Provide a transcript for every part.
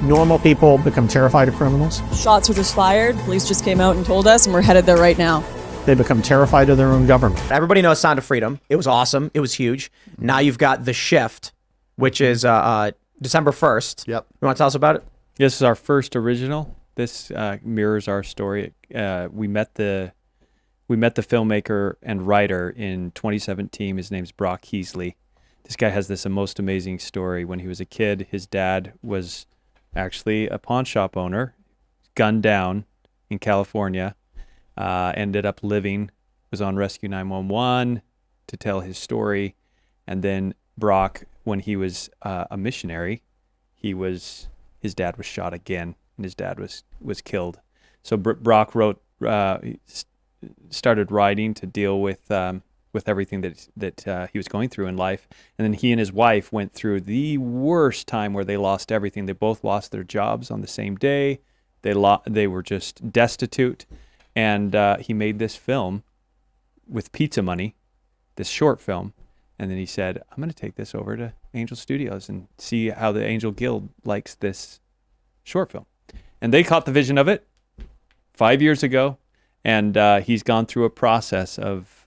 Normal people become terrified of criminals. Shots were just fired. Police just came out and told us, and we're headed there right now. They become terrified of their own government. Everybody knows Sound of Freedom. It was awesome. It was huge. Now you've got The Shift, which is December 1st. Yep. You want to tell us about it? This is our first original. This mirrors our story. We met the filmmaker and writer in 2017. His name's Brock Heasley. This guy has this most amazing story. When he was a kid, his dad was actually a pawn shop owner, gunned down in California, ended up living, was on Rescue 911 to tell his story. And then Brock, when he was a missionary, his dad was shot again, and his dad was killed. So Brock started writing to deal with everything that he was going through in life. And then he and his wife went through the worst time where they lost everything. They both lost their jobs on the same day. They were just destitute. And he made this film with pizza money, this short film. And then he said, I'm going to take this over to Angel Studios and see how the Angel Guild likes this short film. And they caught the vision of it 5 years ago. And he's gone through a process of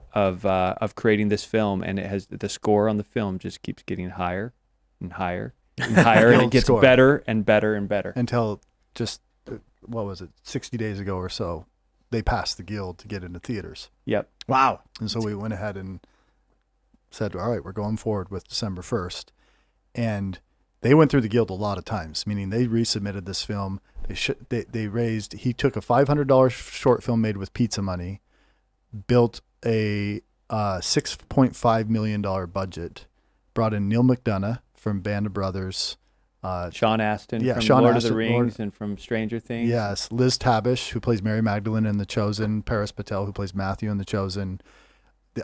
creating this film, and the score on the film just keeps getting higher and higher and higher, and it gets better and better and better. Until just, 60 days ago or so, they passed the Guild to get into theaters. Yep. Wow. And so we went ahead and said, all right, we're going forward with December 1st. And they went through the Guild a lot of times, meaning they resubmitted this film. He took a $500 short film made with pizza money, built a $6.5 million budget, brought in Neil McDonough from Band of Brothers, Sean Astin from Lord of the Rings and from Stranger Things. Yes, Liz Tabish, who plays Mary Magdalene in The Chosen, Paris Patel, who plays Matthew in The Chosen.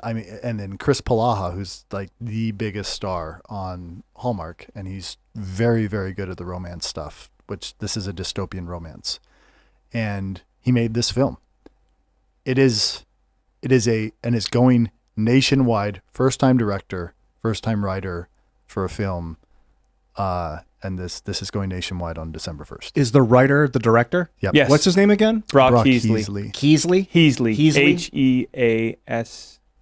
And then Chris Palaha, who's like the biggest star on Hallmark, and he's very, very good at the romance stuff, which this is a dystopian romance. And he made this film. And it's going nationwide, first-time director, first-time writer for a film. And this is going nationwide on December 1st. Is the writer the director? Yep. Yes. What's his name again? Brock Heasley. Heasley? Heasley. Heasley?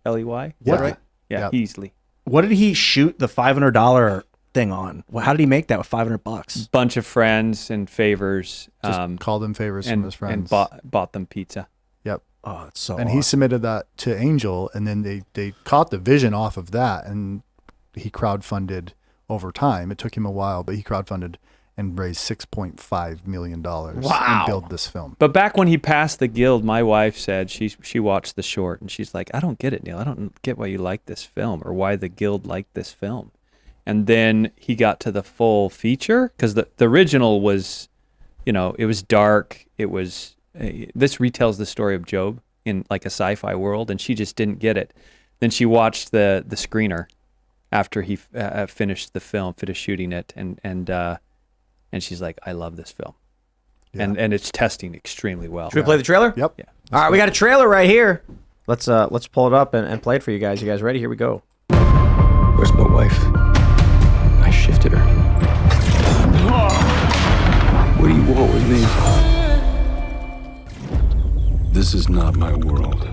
Heasley. Yeah. Right? Yeah, Yep. Heasley. What did he shoot the $500 thing on? Well, how did he make that with $500? Bunch of friends and favors. Just called him favors from his friends. And bought them pizza. Yep. Oh, it's so And awesome. he submitted that to Angel, and then they caught the vision off of that, and he crowdfunded over time. It took him a while, but he crowdfunded and raised $6.5 million and built this film. But back when he passed the Guild, my wife said she watched the short, and she's like, I don't get it, Neil. I don't get why you like this film or why the Guild liked this film. And then he got to the full feature, because the original was, it was dark. It was this retells the story of Job in like a sci-fi world, and she just didn't get it. Then she watched the screener after he finished shooting it, and she's like, I love this film. Yeah. And it's testing extremely well. Should we play the trailer? Yep. Yeah. All right, we got a trailer right here. Let's pull it up and play it for you guys. You guys ready? Here we go. Where's my wife? I shifted her. What do you want with me? This is not my world.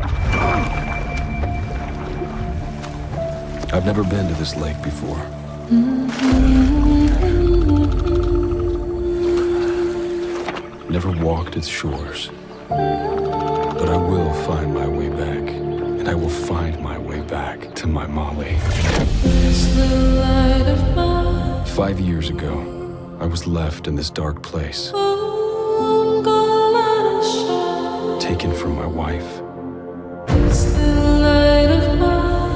I've never been to this lake before. Never walked its shores. But I will find my way back. And I will find my way back to my Molly. 5 years ago, I was left in this dark place. Taken from my wife.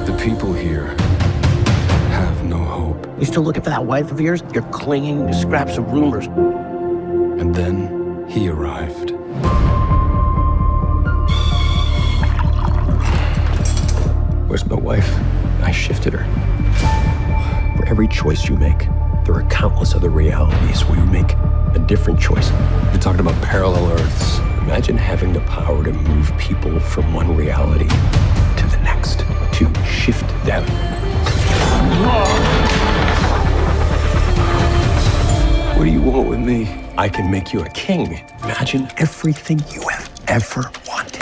The people here have no hope. You still looking for that wife of yours? You're clinging to scraps of rumors. And then he arrived. Where's my wife? I shifted her. For every choice you make, there are countless other realities where you make a different choice. You're talking about parallel Earths. Imagine having the power to move people from one reality to the next, to shift them. What do you want with me? I can make you a king. Imagine everything you have ever wanted.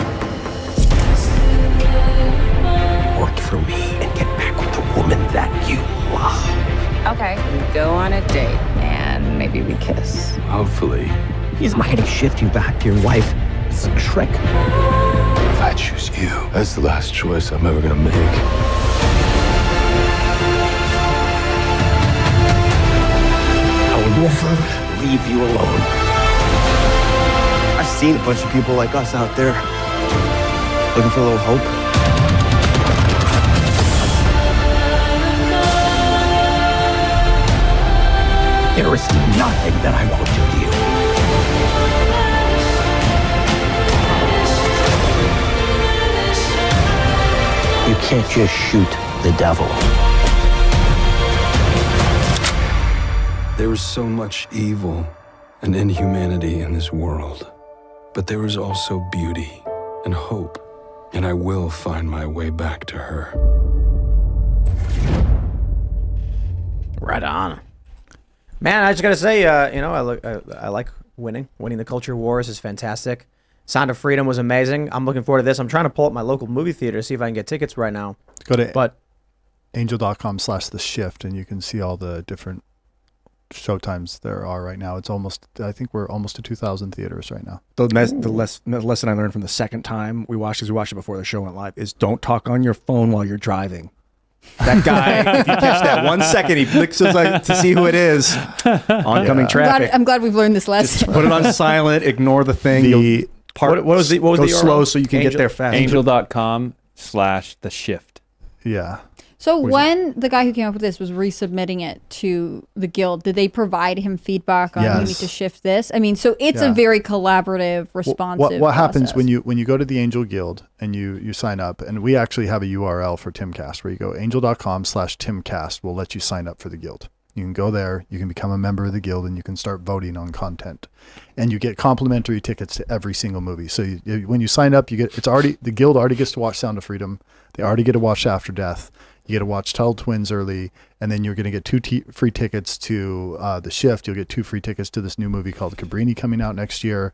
Work for me and get back with the woman that you love. Okay, we go on a date and maybe we kiss. Hopefully. He's not gonna shift you back to your wife. It's a trick. If I choose you, that's the last choice I'm ever gonna make. I will never leave you alone. I've seen a bunch of people like us out there looking for a little hope. There is nothing that I won't do to you. You can't just shoot the devil. There is so much evil and inhumanity in this world, but there is also beauty and hope, and I will find my way back to her. Right on. Man, I just gotta say, I like winning. Winning the culture wars is fantastic. Sound of Freedom was amazing. I'm looking forward to this. I'm trying to pull up my local movie theater to see if I can get tickets right now. Go to But angel.com/the shift and you can see all the different showtimes there are right now. I think we're almost to 2,000 theaters right now. The lesson I learned from the second time we watched, because we watched it before the show went live, is don't talk on your phone while you're driving. That guy, if you catch that 1 second, he flicks his to see who it is. Oncoming traffic. I'm glad we've learned this lesson. Just put it on silent, ignore the thing. What was the go URL? slow so you can get there fast. Angel.com/the shift. Yeah. So when the guy who came up with this was resubmitting it to the guild, did they provide him feedback on we need to shift this? I mean, so it's a very collaborative, responsive What happens process. when you go to the Angel Guild and you sign up, and we actually have a URL for Timcast where you go angel.com/Timcast will let you sign up for the guild. You can go there, you can become a member of the guild, and you can start voting on content. And you get complimentary tickets to every single movie. So when you sign up, the guild already gets to watch Sound of Freedom. They already get to watch After Death. You get to watch Tuttle Twins early, and then you're going to get two free tickets to The Shift. You'll get 2 free tickets to this new movie called Cabrini coming out next year,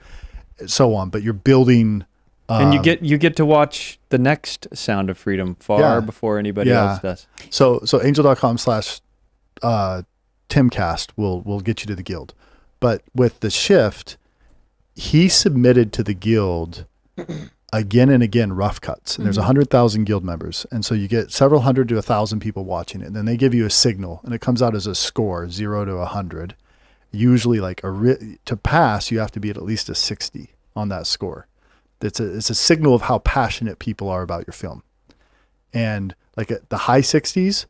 so on. But you're building... and you get to watch the next Sound of Freedom before anybody else does. So angel.com/Timcast will get you to the guild. But with The Shift, he submitted to the guild again and again rough cuts. And there's 100,000 guild members. And so you get several hundred to 1,000 people watching it. And then they give you a signal, and it comes out as a score, 0 to 100. Usually to pass, you have to be at least a 60 on that score. It's a signal of how passionate people are about your film. And like at the high 60s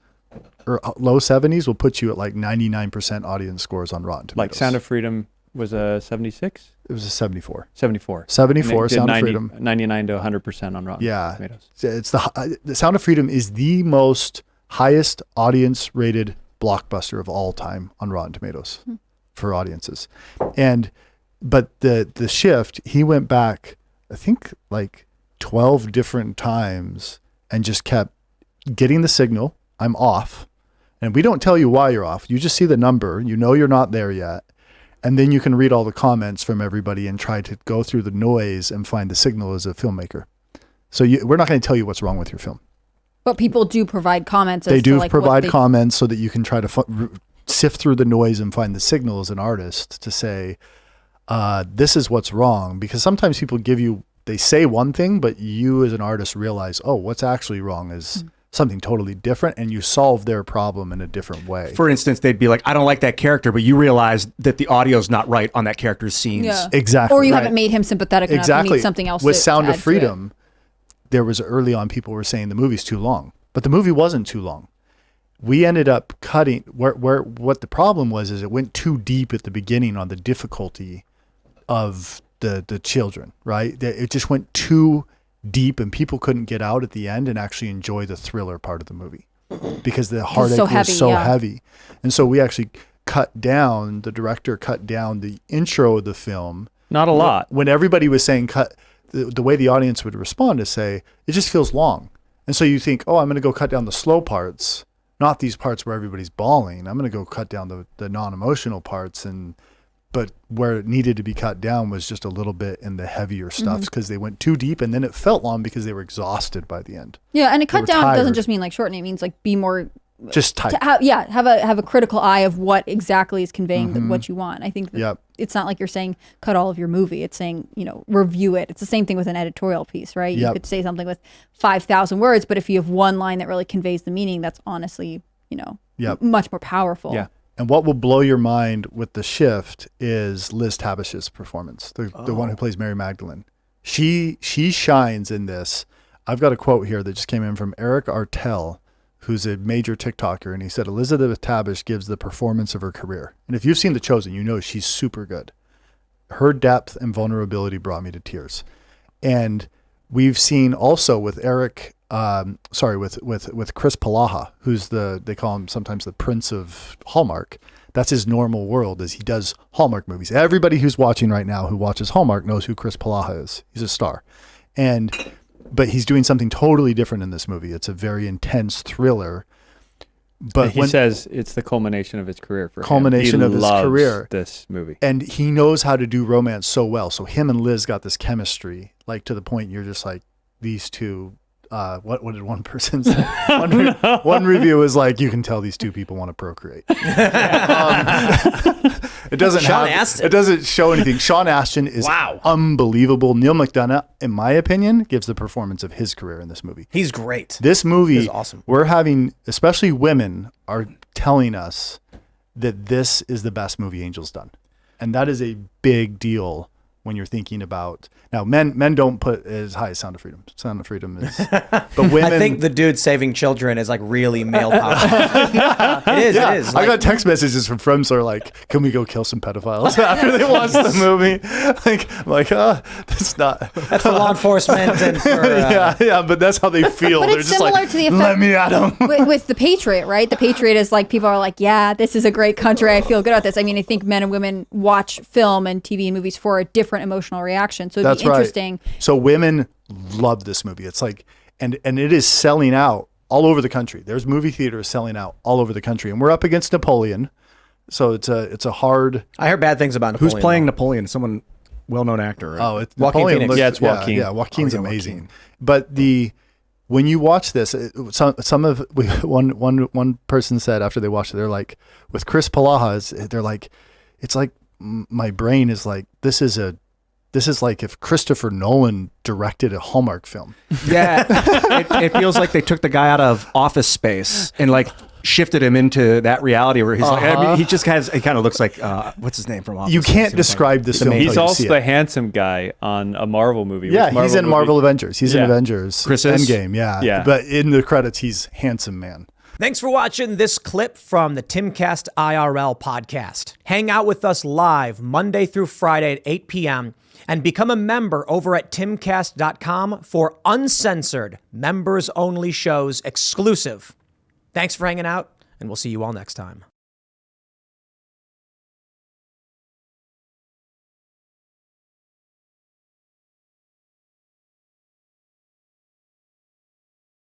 or low 70s will put you at like 99% audience scores on Rotten Tomatoes. Like Sound of Freedom was a 76? It was a 74. 74. 74, Sound of Freedom. 99 to 100% on Rotten Tomatoes. It's the Sound of Freedom is the most highest audience rated blockbuster of all time on Rotten Tomatoes for audiences. But the Shift, he went back, I think like 12 different times and just kept getting the signal, I'm off. And we don't tell you why you're off. You just see the number, you know you're not there yet. And then you can read all the comments from everybody and try to go through the noise and find the signal as a filmmaker. So we're not going to tell you what's wrong with your film. But people do provide comments. They do provide comments so that you can try to sift through the noise and find the signal as an artist to say, this is what's wrong. Because sometimes people they say one thing, but you as an artist realize, what's actually wrong is something totally different, and you solve their problem in a different way. For instance, they'd be like, I don't like that character, but you realize that the audio's not right on that character's scenes. Yeah. Exactly. Or you haven't made him sympathetic enough. You need something else With to Sound add of Freedom, there was early on people were saying the movie's too long, but the movie wasn't too long. We ended up cutting what the problem was is it went too deep at the beginning on the difficulty of the children, right? It just went too deep and people couldn't get out at the end and actually enjoy the thriller part of the movie because the heartache was so heavy. And so we actually the director cut down the intro of the film. Not a lot. When everybody was saying cut, the way the audience would respond is say, it just feels long. And so you think, I'm going to go cut down the slow parts, not these parts where everybody's bawling. I'm going to go cut down the non-emotional parts and but where it needed to be cut down was just a little bit in the heavier stuff because they went too deep, and then it felt long because they were exhausted by the end. Yeah, and it cut down doesn't just mean like shorten. It means like be more just tight. Have a critical eye of what exactly is conveying what you want. I think that it's not like you're saying cut all of your movie. It's saying, review it. It's the same thing with an editorial piece, right? You could say something with 5,000 words, but if you have one line that really conveys the meaning, that's honestly, much more powerful. Yeah. And what will blow your mind with The Shift is Liz Tabish's performance, the one who plays Mary Magdalene. She shines in this. I've got a quote here that just came in from Eric Artell, who's a major TikToker, and he said, Elizabeth Tabish gives the performance of her career. And if you've seen The Chosen, you know she's super good. Her depth and vulnerability brought me to tears. And we've seen also with with Chris Palaha, who's they call him sometimes the Prince of Hallmark. That's his normal world, is he does Hallmark movies. Everybody who's watching right now who watches Hallmark knows who Chris Palaha is. He's a star. But he's doing something totally different in this movie. It's a very intense thriller. But he says it's the culmination of his career for culmination him. of his career. This movie. And he knows how to do romance so well. So him and Liz got this chemistry, like to the point you're just like, these two, what did one person say? One review was like, you can tell these two people want to procreate. It doesn't show anything. Sean Astin is unbelievable. Neil McDonough, in my opinion, gives the performance of his career in this movie. He's great. This movie is awesome. We're having, especially women are telling us that this is the best movie Angel's done. And that is a big deal when you're thinking about, now men don't put as high as Sound of Freedom. Sound of Freedom is, but women. I think the dude saving children is like really male power. It is. I got text messages from friends that are like, can we go kill some pedophiles after they watch the movie? That's for law enforcement and for but that's how they feel. But They're it's just similar like, to the effect let me at them. with The Patriot, right? The Patriot is like, people are like, yeah, this is a great country. I feel good about this. I mean, I think men and women watch film and TV and movies for a different emotional reaction. So it'd be interesting. Right. So women love this movie. It's like, and it is selling out all over the country. There's movie theaters selling out all over the country, and we're up against Napoleon. So it's a hard. I heard bad things about Napoleon. Who's playing Napoleon? Someone well-known actor. Right? Oh, it's Joaquin Napoleon. Phoenix. It's Joaquin. Yeah, Joaquin's amazing. But when you watch this, one person said after they watched it, they're like, with Chris Palaha, they're like, it's like my brain is like, this is like if Christopher Nolan directed a Hallmark film. Yeah, it feels like they took the guy out of Office Space and like shifted him into that reality where he's like, I mean, he kind of looks like, what's his name from Office You Space? can't describe this film. He's also the handsome guy on a Marvel movie. Yeah, he's in Marvel Avengers. He's in Avengers. Chris is? Endgame, yeah. But in the credits, he's handsome man. Thanks for watching this clip from the Timcast IRL podcast. Hang out with us live Monday through Friday at 8 p.m. and become a member over at timcast.com for uncensored, members-only shows exclusive. Thanks for hanging out, and we'll see you all next time.